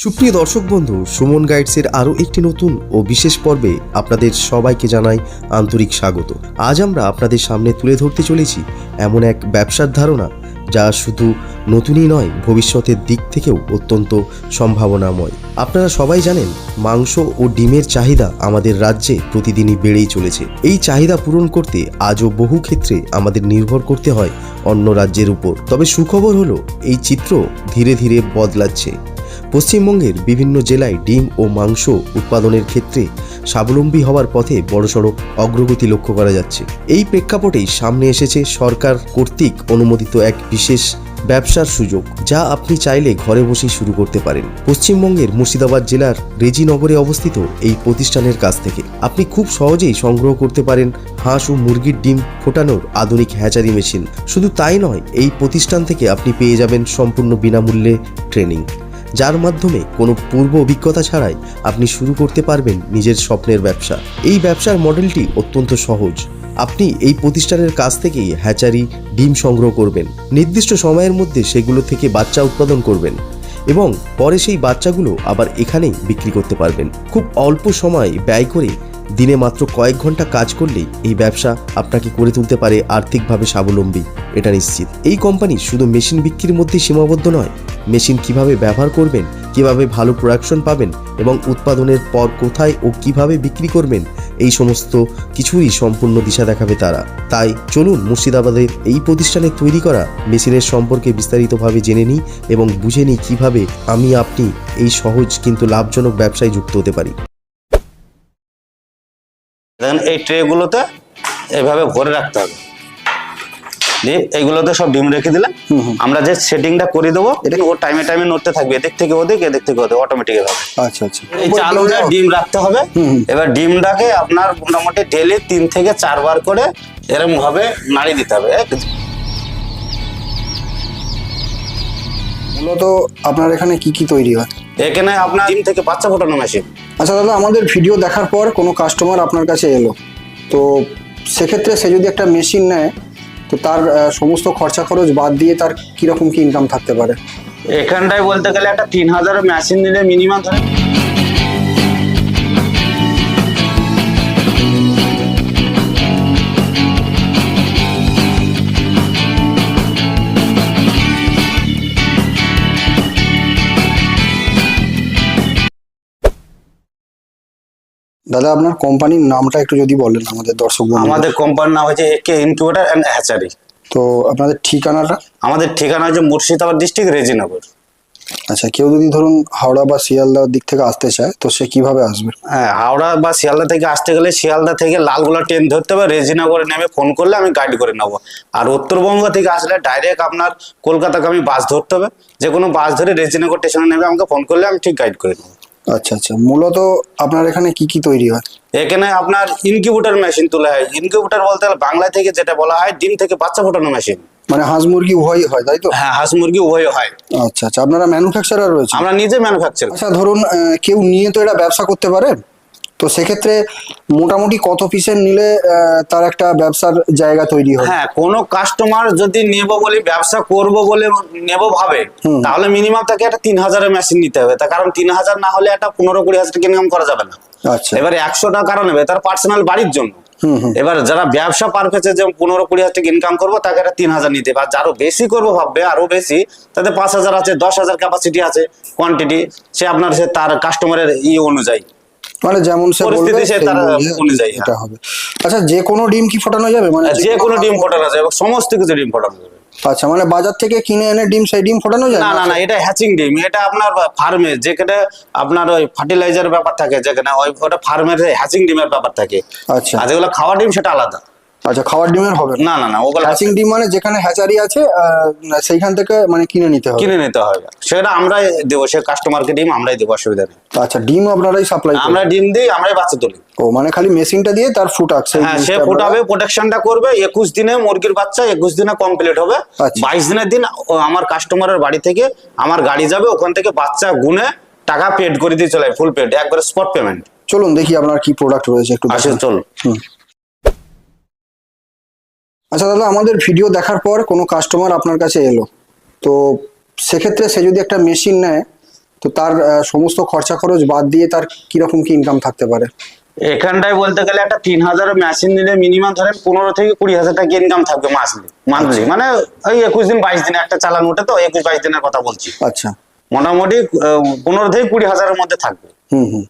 সুপ্রিয় দর্শক বন্ধু, সুমন গাইডসের আরও একটি নতুন ও বিশেষ পর্বে আপনাদের সবাইকে জানাই আন্তরিক স্বাগত। আজ আমরা আপনাদের সামনে তুলে ধরতে চলেছি এমন এক ব্যবসার ধারণা যা শুধু নতুনই নয়, ভবিষ্যতের দিক থেকেও অত্যন্ত সম্ভাবনাময়। আপনারা সবাই জানেন, মাংস ও ডিমের চাহিদা আমাদের রাজ্যে প্রতিদিনই বেড়েই চলেছে। এই চাহিদা পূরণ করতে আজও বহু ক্ষেত্রে আমাদের নির্ভর করতে হয় অন্য রাজ্যের উপর। তবে সুখবর হলো, এই চিত্র ধীরে ধীরে বদলাচ্ছে। পশ্চিমবঙ্গের বিভিন্ন জেলায় ডিম ও মাংস উৎপাদনের ক্ষেত্রে স্বাবলম্বী হওয়ার পথে বড়সড় অগ্রগতি লক্ষ্য করা যাচ্ছে। এই প্রেক্ষাপটেই সামনে এসেছে সরকার কর্তৃক অনুমোদিত এক বিশেষ ব্যবসার সুযোগ, যা আপনি চাইলে ঘরে বসেই শুরু করতে পারেন। পশ্চিমবঙ্গের মুর্শিদাবাদ জেলার রেজিনগরে অবস্থিত এই প্রতিষ্ঠানের কাছ থেকে আপনি খুব সহজেই সংগ্রহ করতে পারেন হাঁস ও মুরগির ডিম ফোটানোর আধুনিক হ্যাচারি মেশিন। শুধু তাই নয়, এই প্রতিষ্ঠান থেকে আপনি পেয়ে যাবেন সম্পূর্ণ বিনামূল্যে ট্রেনিং, যার মাধ্যমে কোনো পূর্ব অভিজ্ঞতা ছাড়াই আপনি শুরু করতে পারবেন নিজের স্বপ্নের ব্যবসা। এই ব্যবসার মডেলটি অত্যন্ত সহজ। আপনি এই প্রতিষ্ঠানের কাছ থেকেই হ্যাচারি ডিম সংগ্রহ করবেন, নির্দিষ্ট সময়ের মধ্যে সেগুলো থেকে বাচ্চা উৎপাদন করবেন এবং পরে সেই বাচ্চাগুলো আবার এখানেই বিক্রি করতে পারবেন। খুব অল্প সময় ব্যয় করে দিনে মাত্র কয়েক ঘন্টা কাজ করলেই এই ব্যবসা আপনাকে করে তুলতে পারে আর্থিকভাবে স্বাবলম্বী, এটা নিশ্চিত। এই কোম্পানি শুধু মেশিন বিক্রির মধ্যে সীমাবদ্ধ নয়, মেশিন কিভাবে ব্যবহার করবেন, কিভাবে ভালো প্রোডাকশন পাবেন এবং উৎপাদনের পর কোথায় ও কিভাবে বিক্রি করবেন, এই সমস্ত কিছুই সম্পূর্ণ দিশা দেখাবে তারা। তাই চলুন মুর্শিদাবাদের এই প্রতিষ্ঠানে তৈরি করা মেশিনের সম্পর্কে বিস্তারিতভাবে জেনে নিই এবং বুঝে নিই কীভাবে আপনি এই সহজ কিন্তু লাভজনক ব্যবসায় যুক্ত হতে পারি। দেখেন, এই ট্রেগুলোতে এইভাবে ভরে রাখতে হবে। এইগুলোতে সব ডিম রেখে দিলে আমরা যে সেটিংটা করে দেবো, ও টাইমে টাইমে নড়তে থাকবে, এদিক থেকে ওদিক, এদিক থেকে ওদিক, অটোমেটিক হবে। আচ্ছা আচ্ছা। এই চালুটা ডিম রাখতে হবে। এবার ডিমটাকে আপনার মোটামুটি ডেলি 3 থেকে 4 বার করে এরকম ভাবে নাড়ি দিতে হবে। মূলত আপনার এখানে কি কি তৈরি হয়? এখানে আপনার ডিম থেকে বাচ্চা ফোটানো মেশিন। আচ্ছা দাদা, আমাদের ভিডিও দেখার পর কোনো কাস্টমার আপনার কাছে এলো, তো সেক্ষেত্রে সে যদি একটা মেশিন নেয়, তো তার সমস্ত খরচা খরচ বাদ দিয়ে তার কিরকম কি ইনকাম থাকতে পারে? এখানটায় বলতে গেলে একটা 3000 মেশিন নিলে মিনিমাম ধরে দাদা, আপনার কোম্পানির নামটা একটু যদি বলেন আমাদের দর্শক বন্ধুদের। আমাদের কোম্পানির নাম হচ্ছে একে ইনকিউবেটর অ্যান্ড হ্যাচারি। তো আপনাদের ঠিকানাটা? আমাদের ঠিকানা হচ্ছে মুর্শিদাবাদ ডিস্ট্রিক্ট, রেজিনগর। আচ্ছা, কেউ যদি ধরুন হাওড়া বা শিয়ালদার দিক থেকে আসতে চায়, তো সে কিভাবে আসবে? হ্যাঁ, হাওড়া বা শিয়ালদা থেকে আসতে গেলে শিয়ালদা থেকে লালগোলা ট্রেন ধরতে হবে, রেজিনগরে নেমে ফোন করলে আমি গাইড করে নেবো। আর উত্তরবঙ্গ থেকে আসলে ডাইরেক্ট আপনার কলকাতাগামী বাস ধরতে হবে। যে কোনো বাস ধরে রেজিনগর স্টেশনে নেমে আমাকে ফোন করলে আমি ঠিক গাইড করে নেবো। আচ্ছা আচ্ছা। মূলত আপনার এখানে কি কি তৈরি হয়? এখানে আপনার ইনকিউবেটর মেশিন তোলা হয়। ইনকিউবেটর বলতে বাংলা থেকে যেটা বলা হয় ডিম থেকে বাচ্চা ফোটানো মেশিন। মানে হাঁস মুরগি উভয়ই হয়, তাই তো? হ্যাঁ, হাঁস মুরগি উভয় হয়। আচ্ছা আচ্ছা। আপনারা ম্যানুফ্যাকচারার রয়েছে? আমরা নিজে ম্যানুফ্যাকচার। আচ্ছা, ধরুন কেউ নিয়ে তো এটা ব্যবসা করতে পারে, তো সেক্ষেত্রে মোটামুটি কত পিসের নিলে তার একটা ব্যবসার জায়গা তৈরি হয়? হ্যাঁ, কোনো কাস্টমার যদি নেবো বলে ব্যবসা করব বলে নেবো ভাবে, তাহলে মিনিমাম তাকে একটা 3000 মেশিন নিতে হবে। তার কারণ 3000 না হলে একটা 15-20 টাকা ইনকাম করা যাবে না। আচ্ছা। এবার 100 টাকা কারণ নেবে তার পার্সোনাল বাড়ির জন্য। এবার যারা ব্যবসা পারপেসে যে 15-20 টাকা ইনকাম করবো, তাকে একটা 3000 নিতে হবে। আর যারা বেশি করবো ভাববে আরো বেশি, তাদের 5000 আছে, 10000 ক্যাপাসিটি আছে, কোয়ান্টিটি, সে আপনার সে তার কাস্টমারের অনুযায়ী, মানে যেমন সে বলবে সে তার অনুযায়ী এটা হবে। আচ্ছা, যে কোনো ডিম কি ফোটানো যাবে? মানে যে কোনো ডিম ফোটানো যাবে, সমস্ত কিছু ডিম ফোটানো যাবে। আচ্ছা, মানে বাজার থেকে কিনে এনে ডিম, সেই ডিম ফোটানো যায় না? না না, এটা হ্যাচিং ডিম। এটা আপনার ফার্মে যেখানে আপনার ওই ফার্টিলাইজার ব্যাপার থাকে, যেখানে ওটা ফার্মের হ্যাচিং ডিমের ব্যাপার থাকে। আচ্ছা। আর যেগুলো খাওয়া ডিম সেটা আলাদা। আচ্ছা, খাওয়ার ডিমের হবে না? না না, ওগুলো হ্যাচিং ডিম মানে যেখানে হ্যাচারি আছে সেইখান থেকে মানে কিনে নিতে হবে। সেটা আমরাই দেবো, সে কাস্টমারকে ডিম আমরাই দেবো, অসুবিধা নেই। আচ্ছা, ডিম আপনারাই সাপ্লাই? আমরা ডিম দিই, আমরাই বাচ্চা তুলি। ও, মানে খালি মেশিনটা দিয়ে তার ফুটাক? হ্যাঁ, সে ফুটাবে, প্রোটেকশনটা করবে। 21 দিনে মুরগির বাচ্চা 21 দিনে কমপ্লিট হবে। 22 দিনের দিন আমার কাস্টমারের বাড়ি থেকে আমার গাড়ি যাবে, ওখান থেকে বাচ্চা গুনে টাকা পেড করে দিয়ে চলে, ফুল পেড, একবারে স্পট পেমেন্ট। চলুন দেখি আপনার কি প্রোডাক্ট রয়েছে একটু। আসুন, চলুন। আচ্ছা দাদা, আমাদের ভিডিও দেখার পর কোনো কাস্টমার আপনার কাছে এলো, তো সেক্ষেত্রে সে যদি একটা মেশিন নেয়, তো তার সমস্ত খরচা খরচ বাদ দিয়ে তার কিরকম কি ইনকাম থাকতে পারে? এখানটায় বলতে গেলে একটা 3000 মেশিন নিলে মিনিমাম ধরেন 15 থেকে 20,000 টাকা ইনকাম থাকবে মান্থলি, মানে ওই 21 দিন 22 দিন একটা চালান ওঠে, তো 21-22 দিনের কথা বলছি। আচ্ছা। মোটামুটি 15 থেকে 20,000-এর মধ্যে থাকবে। হুম।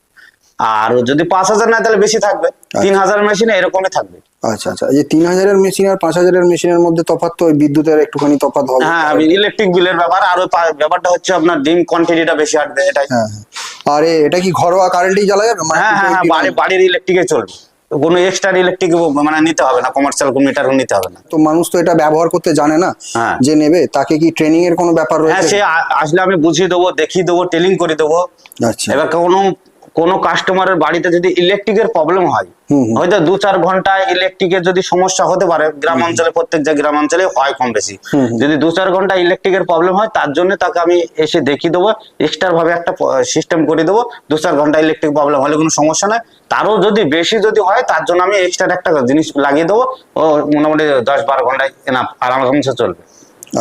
আর যদি 5,000 নেয় তাহলে বেশি থাকবে, 3,000 মেশিনে এরকমই থাকবে। আচ্ছা আচ্ছা, এই যে 3000-এর মেশিন আর 5000-এর মেশিনের মধ্যে তফাৎ, তো ওই বিদ্যুতের একটুখানি তফাৎ হবে। হ্যাঁ, ইলেকট্রিক বিলের ব্যাপার, আর ওই ব্যাপারটা হচ্ছে আপনার ডিম কোয়ান্টিটিটা বেশি আসবে, এটাই। হ্যাঁ। আর এটা কি ঘরোয়া কারেন্টেই জ্বালা যাবে? হ্যাঁ, বাড়ির ইলেকট্রিকে চলবে, কোনো এক্সট্রা ইলেকট্রিক মানে নিতে হবে না, কমার্শিয়াল মিটার নিতে হবে না। তো মানুষ তো এটা ব্যবহার করতে জানে না, হ্যাঁ। যে নেবে তাকে কি ট্রেনিং এর কোনো ব্যাপার হ্যাঁ, রয়েছে? সে আসলে আমি বুঝিয়ে দেবো, দেখিয়ে দেবো, টেলিং করে দেবো। আচ্ছা। এবার কোনো কাস্টমারের বাড়িতে যদি ইলেকট্রিকের প্রবলেম হয়, হয়তো 2-4 ঘন্টায় ইলেকট্রিকের যদি সমস্যা হতে পারে, গ্রাম অঞ্চলে প্রত্যেক যে গ্রাম অঞ্চলে হয় কম বেশি, যদি 2-4 ঘন্টা ইলেকট্রিকের প্রবলেম হয়, তার জন্য তাকে আমি এসে দেখিয়ে দেবো, এক্সট্রা ভাবে একটা সিস্টেম করে দেবো। 2-4 ঘন্টা ইলেকট্রিক প্রবলেম হলে কোনো সমস্যা নাই, তারও যদি বেশি যদি হয় তার জন্য আমি এক্সট্রা একটা জিনিস লাগিয়ে দেবো, ও মোটামুটি 10-12 ঘন্টায় আরামসে চলবে।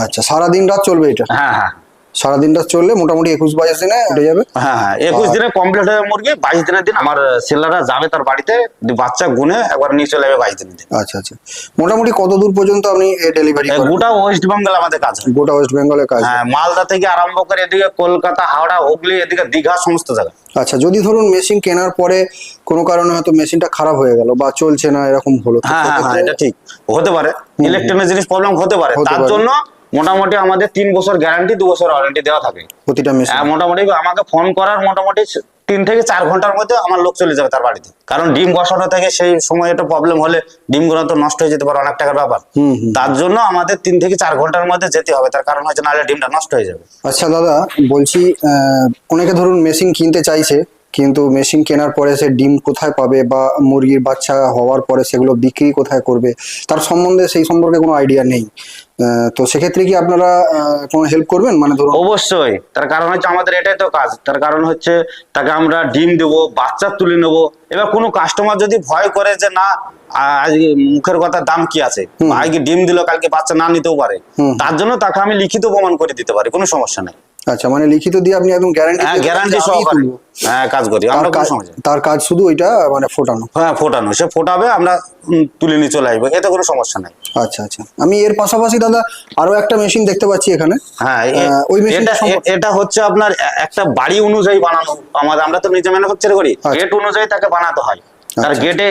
আচ্ছা, সারাদিন রাত চলবে এটা? হ্যাঁ, সারাদিন রাত চললে মোটামুটি 21-22 দিনে উঠে যাবে। হ্যাঁ, 21 দিনে কমপ্লিট হয়ে মুরগি, 22 দিনের দিন আমার সেলাররা যাবে তার বাড়িতে, বাচ্চা গুনে একবার নিয়ে চলে যাবে 22 দিনের দিন। আচ্ছা আচ্ছা, মোটামুটি কত দূর পর্যন্ত আপনি ডেলিভারি করেন? গোটা ওয়েস্ট বেঙ্গল আমাদের কাজ হয়। গোটা ওয়েস্ট বেঙ্গলের কাজ? হ্যাঁ, মালদা থেকে আরম্ভ করে এদিকে কলকাতা, হাওড়া, হুগলি, এদিকে দীঘা, সমস্ত জায়গা। আচ্ছা, যদি ধরুন মেশিন কেনার পরে কোনো কারণে হয়তো মেশিনটা খারাপ হয়ে গেল বা চলছে না, এরকম হলো, তো হ্যাঁ, সেক্ষেত্রে- এটা ঠিক হতে পারে, ইলেকট্রনিক জিনিস প্রবলেম হতে পারে, হতে তার পারে। জন্য মোটামুটি আমাদের 3 বছর গ্যারান্টি, 2 বছর ওয়ারেন্টি দেওয়া থাকে। প্রতিটা মেশিন? মোটামুটি আমাকে ফোন করার মোটামুটি 3 থেকে 4 ঘন্টার মধ্যে আমার লোক চলে যাবে তার বাড়িতে, কারণ ডিম বসানো থেকে সেই সময় একটা প্রবলেম হলে ডিমগুলো তো নষ্ট হয়ে যেতে পারে, অনেক টাকার ব্যাপার। তার জন্য আমাদের 3 থেকে 4 ঘন্টার মধ্যে যেতে হবে, তার কারণ হচ্ছে নাহলে ডিমটা নষ্ট হয়ে যাবে। আচ্ছা দাদা, বলছি অনেকে ধরুন মেশিন কিনতে চাইছে, কিন্তু মেশিন কেনার পরে সে ডিম কোথায় পাবে বা মুরগির বাচ্চা হওয়ার পরে সেগুলো বিক্রি কোথায় করবে, তার সম্বন্ধে সেই সম্পর্কে কোনো আইডিয়া নেই। তো সেক্ষেত্রে কি আপনারা কোনো হেল্প করবেন? মানে ধরুন অবশ্যই, তার কারণ হচ্ছে আমাদের এটাই তো কাজ, তার কারণ হচ্ছে তাকে আমরা ডিম দেবো, বাচ্চা তুলে নেবো। এবার কোনো কাস্টমার যদি ভয় করে যে না আজকে মুখের কথা দাম কি আছে, আজকে ডিম দিল কালকে বাচ্চা না নিতেও পারে, তার জন্য তাকে আমি লিখিত প্রমাণ করে দিতে পারি, কোনো সমস্যা নেই। আচ্ছা, মানে লিখিত দিয়ে আপনি একদম গ্যারান্টি? হ্যাঁ, গ্যারান্টি সহকারে কাজ করি আমরা, কোনো সমস্যা নেই। তার কাজ শুধু ওইটা মানে ফোটানো? হ্যাঁ, ফোটানো, সে ফোটাবে, আমরা তুলে নিয়ে চলে আসবো, এতে কোনো সমস্যা নাই। আচ্ছা আচ্ছা, আমি এর পাশাপাশি দাদা আরো একটা মেশিন দেখতে পাচ্ছি এখানে। হ্যাঁ, ওই মেশিনটা এটা হচ্ছে আপনার একটা বাড়ি অনুযায়ী বানানো, আমরা তো নিজে ম্যানুফ্যাকচার করি, গেট অনুযায়ী তাকে বানাতে হয়, তার গেটে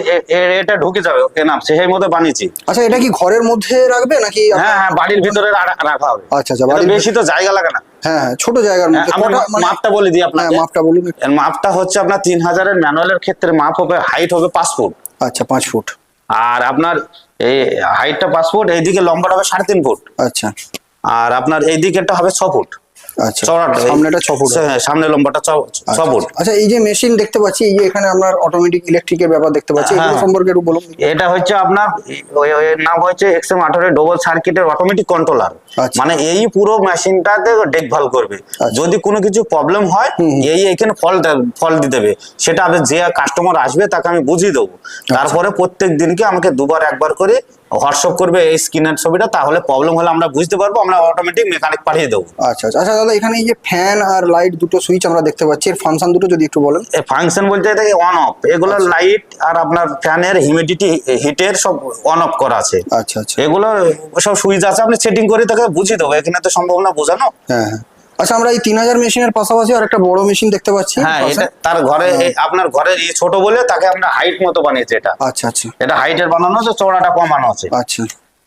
এটা ঢুকে যাবে নাম সেই মতো বানিয়েছি। আচ্ছা, এটা কি ঘরের মধ্যে রাখবে নাকি? হ্যাঁ, বাড়ির ভিতরে রাখা হবে। আচ্ছা আচ্ছা, বাড়ির বেশি তো জায়গা লাগে না। হ্যাঁ, ছোট জায়গার মধ্যে। আমি মাপটা বলে দিই আপনাকে। মাপটা বলুন। এর মাপটা হচ্ছে আপনার 3000-এর ম্যানুয়ালের ক্ষেত্রে মাপ হবে, হাইট হবে 5 ফুট। আচ্ছা, 5 ফুট। আর আপনার এই হাইটটা 5 ফুট, এইদিকে লম্বাটা হবে 3.5 ফুট। আচ্ছা। আর আপনার এই দিকেরটা হবে 6 ফুট। আচ্ছা, চওড়াটা সামনেটা 6 ফুট। হ্যাঁ, সামনে লম্বাটা 6 ফুট। আচ্ছা, এই যে মেশিন দেখতে পাচ্ছি, এই যে এখানে আপনার অটোমেটিক ইলেকট্রিকের ব্যাপার দেখতে পাচ্ছি, এগুলো হ্যাঁ। সম্পর্কে একটু বলুন। এটা হচ্ছে আপনার এর নাম হচ্ছে XM18 ডবল সার্কিটের অটোমেটিক কন্ট্রোলার। আচ্ছা। মানে এই পুরো মেশিনটাতে দেখভাল করবে, যদি কোনো কিছু প্রবলেম হয় এখানে ফল দিয়ে দেবে, সেটা যে কাস্টমার আসবে তাকে আমি বুঝিয়ে দেবো। তারপরে প্রত্যেক দিনকে আমাকে 2-1 করে হোয়াটসঅ্যাপ করবে এই স্ক্রিনের ছবিটা, তাহলে প্রবলেম হলে আমরা বুঝতে পারবো, আমরা অটোমেটিক মেকানিক পাঠিয়ে দেবো। আচ্ছা আচ্ছা। আচ্ছা দাদা, এখানে এই যে ফ্যান আর লাইট দুটো সুইচ আমরা দেখতে পাচ্ছি, এর ফাংশন দুটো যদি একটু বলেন। ফাংশন বলতে এটাকে অন অফ, এগুলো লাইট আর আপনার ফ্যানের হিউমিডিটি হিটের সব অন অফ করা আছে। আচ্ছা আচ্ছা, এগুলো সব সুইচ আছে, আপনি সেটিং করে তাকে বুঝিয়ে দেবো, এখানে তো সম্ভব না বোঝানো। হ্যাঁ হ্যাঁ। আচ্ছা, আমরা এই 3000 মেশিনের পাশাপাশি আর একটা বড় মেশিন দেখতে পাচ্ছি। হ্যাঁ, এটা তার ঘরে আপনার ঘরের ছোট বলে তাকে আমরা হাইট মতো বানিয়েছি। এটা আচ্ছা আচ্ছা, এটা হাইটের বানানো আছে, চওড়াটা কম বানানো আছে। আচ্ছা,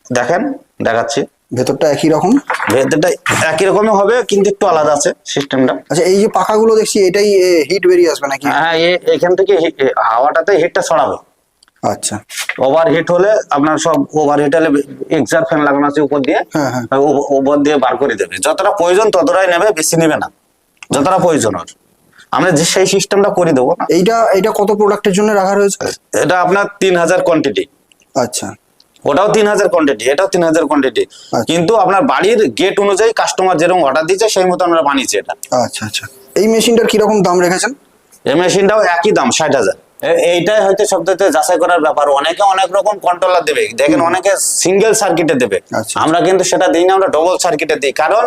দেখেন, দেখাচ্ছি। ভেতরটা একই রকম? ভেতরটা একই রকমই হবে, কিন্তু একটু আলাদা আছে সিস্টেমটা। আচ্ছা, এই যে পাখাগুলো দেখছি, এটাই হিট বেরিয়ে আসবে নাকি? হ্যাঁ, এখান থেকে হাওয়াটাতে হিটটা ছড়াবে। আচ্ছা। ওভার হিট হলে আপনার সব ওভার হিট হলে এক্সার ফ্যান লাগানো আছে উপর দিয়ে, হ্যাঁ হ্যাঁ, উপর দিয়ে বার করে দেবে, যতটা প্রয়োজন ততটাই নেবে, বেশি নেবে না, যতটা প্রয়োজন ওর। আমরা যে সেই সিস্টেমটা করে দেবো না। এইটা কত প্রোডাক্টের জন্য রাখা রয়েছে? এটা আপনার 3000 কোয়ান্টিটি। আচ্ছা। ওটাও 3000 কোয়ান্টিটি, এটাও 3000 কোয়ান্টিটি, কিন্তু আপনার বাড়ির গেট অনুযায়ী কাস্টমার যেরকম অর্ডার দিচ্ছে সেই মতো আমরা বানিয়েছি এটা। আচ্ছা আচ্ছা, এই মেশিনটার কিরকম দাম রেখেছেন? এই মেশিনটাও একই দাম, 60,000। এইটাই হয়তো সবথেকে যাচাই করার ব্যাপার, অনেকে অনেক রকম কন্ট্রোলার দেবে, দেখেন অনেকে সিঙ্গেল সার্কিটে দেবে, আচ্ছা। আমরা কিন্তু সেটা দিই না, আমরা ডবল সার্কিটে দিই, কারণ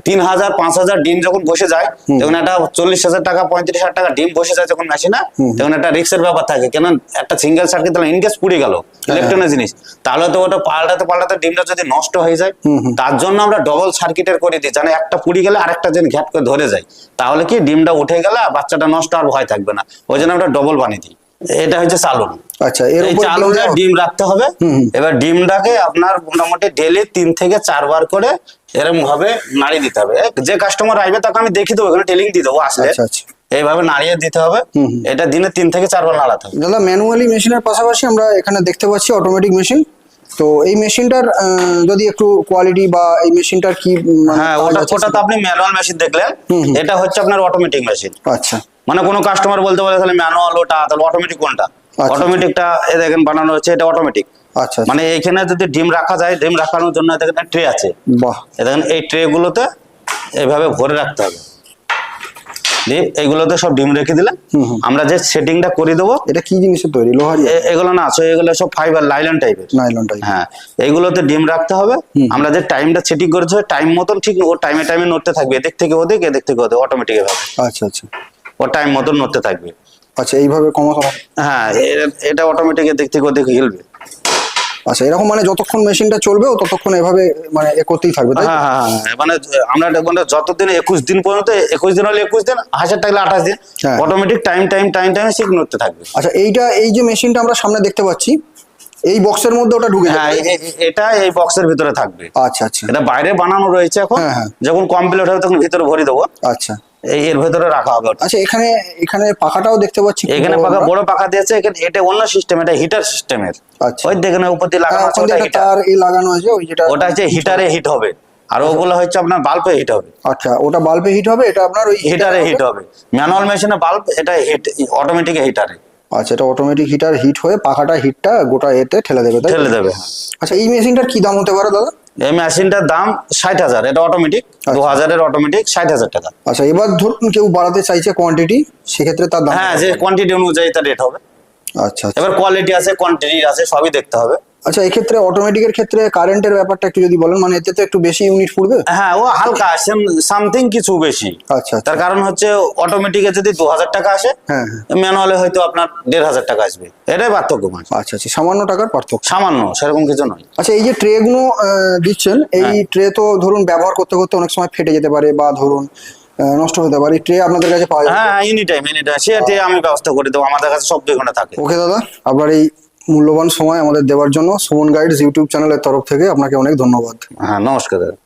3,000 5,000 ডিম যখন বসে যায় তখন একটা 40,000 টাকা 35,000 টাকা ডিম বসে যায় যখন মেশিনে, তখন একটা রিস্কের ব্যাপার থাকে। কেন একটা সিঙ্গেল সার্কিট তাহলে ইনকেস পুড়ে গেল ইলেকট্রনিক জিনিস, তাহলে তো ওটা পাল্টাতে ডিমটা যদি নষ্ট হয়ে যায়, তার জন্য আমরা ডবল সার্কিটের করে দিই, জানে একটা পুড়ে গেলে আরেকটা যেন ঘ্যাট করে ধরে যায়, তাহলে কি ডিমটা উঠে গেলে বাচ্চাটা নষ্ট আর ভয় থাকবে না, ওই জন্য আমরা ডবল বানিয়ে দিই। এটা হচ্ছে চালন। আচ্ছা, এর এই উপর চালনে ডিম রাখতে হবে। এবার ডিমটাকে আপনার মোটামুটি ডেলি 3 থেকে 4 বার করে এরকম ভাবে নাড়িয়ে দিতে হবে। যে কাস্টমার আসবে তাকে আমি দেখিয়ে দেবো, এখানে টেলিং দিয়ে দেবো আসলে, আচ্ছা আচ্ছা এইভাবে নাড়িয়ে দিতে হবে। এটা দিনে 3 থেকে 4 বার নাড়াতে হবে। দাদা, ম্যানুয়ালি মেশিনের পাশাপাশি আমরা এখানে দেখতে পাচ্ছি অটোমেটিক মেশিন। তো এই মেশিনটার যদি একটু কোয়ালিটি বা এই মেশিনটার কি মানে হ্যাঁ, কাজ ওটা আছে ওটা তো আপনি ম্যানুয়াল মেশিন দেখলেন, এটা হচ্ছে আপনার অটোমেটিক মেশিন। আচ্ছা মানে কোনো কাস্টমার বলতে পারে তাহলে ম্যানুয়াল ওটা, তাহলে অটোমেটিক কোনটা? আচ্ছা। অটোমেটিকটা দেখেন বানানো হচ্ছে, এটা অটোমেটিক। আচ্ছা মানে এইখানে যদি ডিম রাখা যায়, ডিম রাখানোর জন্য দেখেন ট্রে আছে, বাহ, দেখেন এই ট্রে গুলোতে এইভাবে ভরে রাখতে হবে। দিয়ে এইগুলোতে সব ডিম রেখে দিলে আমরা যে সেটিংটা করে দেবো, এটা কি জিনিসের তৈরি? লোহার? এগুলো না, এগুলো সব ফাইবার লাইলন টাইপের। Nylon type? হ্যাঁ, এইগুলোতে ডিম রাখতে হবে। আমরা যে টাইমটা সেটিং করেছি টাইম মতন ঠিক ও টাইমে নড়তে থাকবে, এদিক থেকে ওদিক এদিক থেকে ওদিক অটোমেটিক ভাবে আচ্ছা আচ্ছা ও টাইম মতন নড়তে থাকবে। আচ্ছা, এইভাবে কমাতে হবে? হ্যাঁ, এটা অটোমেটিক এদিক থেকে ওদিক হিলবে। আচ্ছা, এরকম মানে যতক্ষণ মেশিনটা চলবে ও ততক্ষণ এভাবে মানে করতেই থাকবে, তাই তো? হ্যাঁ হ্যাঁ হ্যাঁ, মানে আমরা মানে যতদিন 21 দিন পর্যন্ত, 21 দিন হলে 21 দিন, 1000 থাকলে 28 দিন, হ্যাঁ। অটোমেটিক টাইম ঠিক নড়তে থাকবে। আচ্ছা, এই যে মেশিনটা আমরা সামনে দেখতে পাচ্ছি, এই বক্সের মধ্যে ওটা ঢুকে হ্যাঁ, যাবে? এটা এই বক্সের ভিতরে থাকবে। আচ্ছা আচ্ছা এটা বাইরে বানানো রয়েছে এখন, হ্যাঁ, হ্যাঁ। যখন কমপ্লিট হবে তখন ভিতরে ভরে দেবো, আচ্ছা এর ভিতরে রাখা হবে ওটা। আচ্ছা, এখানে পাখাটাও দেখতে পাচ্ছি, এখানে বড় পাকা আমরা। বড় পাকা দিয়েছে, এখানে এটা অন্য সিস্টেম, এটা হিটার সিস্টেমের। আচ্ছা। ওই দেখেন উপর দিয়ে লাগানো হ্যাঁ, আছে, ওখান ওটা দিয়ে একটা হিটার। তার এই লাগানো আছে, ওই যেটা ওটা হচ্ছে হিটারে হিট হবে, আর ওগুলো হচ্ছে আপনার বাল্বে হিট হবে। আচ্ছা, ওটা বাল্বে হিট হবে, এটা আপনার ওই হিটারে হিট হবে। ম্যানুয়াল মেশিনে বাল্ব, এটা হিট অটোমেটিক হিটারে আচ্ছা, এটা অটোমেটিক হিটার হিট হয়ে পাখাটা হিটটা গোটা এতে ঠেলে দেবে, তাই তো? ঠেলে দেবে। আচ্ছা, এই মেশিনটার কি দাম হতে পারে দাদা? এই মেশিনটার দাম 60,000, এটা অটোমেটিক। 2000 এর অটোমেটিক 60,000 টাকা। আচ্ছা, এবার ধরুন কেউ বাড়াতে চাইছে কোয়ান্টিটি, সেক্ষেত্রে তার দাম? হ্যাঁ, যে কোয়ান্টিটি অনুযায়ী তার রেট হবে। আচ্ছা আচ্ছা এবার কোয়ালিটি আছে, কোয়ান্টিটি আছে, সবই দেখতে হবে। আচ্ছা, এক্ষেত্রে অটোমেটিকের ক্ষেত্রে কারেন্টের ব্যাপারটা একটু যদি বলেন, মানে এতে তো একটু বেশি ইউনিট পড়বে? হ্যাঁ, ও হালকা সামথিং কিছু বেশি। আচ্ছা আচ্ছা তার কারণ হচ্ছে অটোমেটিকে যদি 2000 টাকা আসে, হ্যাঁ হ্যাঁ ম্যানুয়ালে হয়তো আপনার 1,500 টাকা আসবে, এটাই পার্থক্য। মানে আচ্ছা আচ্ছা, সামান্য টাকার পার্থক্য। সামান্য, সেরকম কিছু নয়। আচ্ছা, এই যে ট্রে গুলো দিচ্ছেন, এই ট্রে তো ধরুন ব্যবহার করতে করতে অনেক সময় ফেটে যেতে পারে বা ধরুন নষ্ট হতে পারে, ট্রে আপনাদের কাছে পাওয়া যাবে? হ্যাঁ, এনি টাইম সেটা আমি ব্যবস্থা করে দেবো, আমাদের কাছে সব 2 ঘন্টা থাকে। ওকে দাদা, আপনার এই মূল্যবান সময় আমাদের দেওয়ার জন্য সুমন গাইডস ইউটিউব চ্যানেলের তরফ থেকে আপনাকে অনেক ধন্যবাদ। হ্যাঁ, নমস্কার দাদা।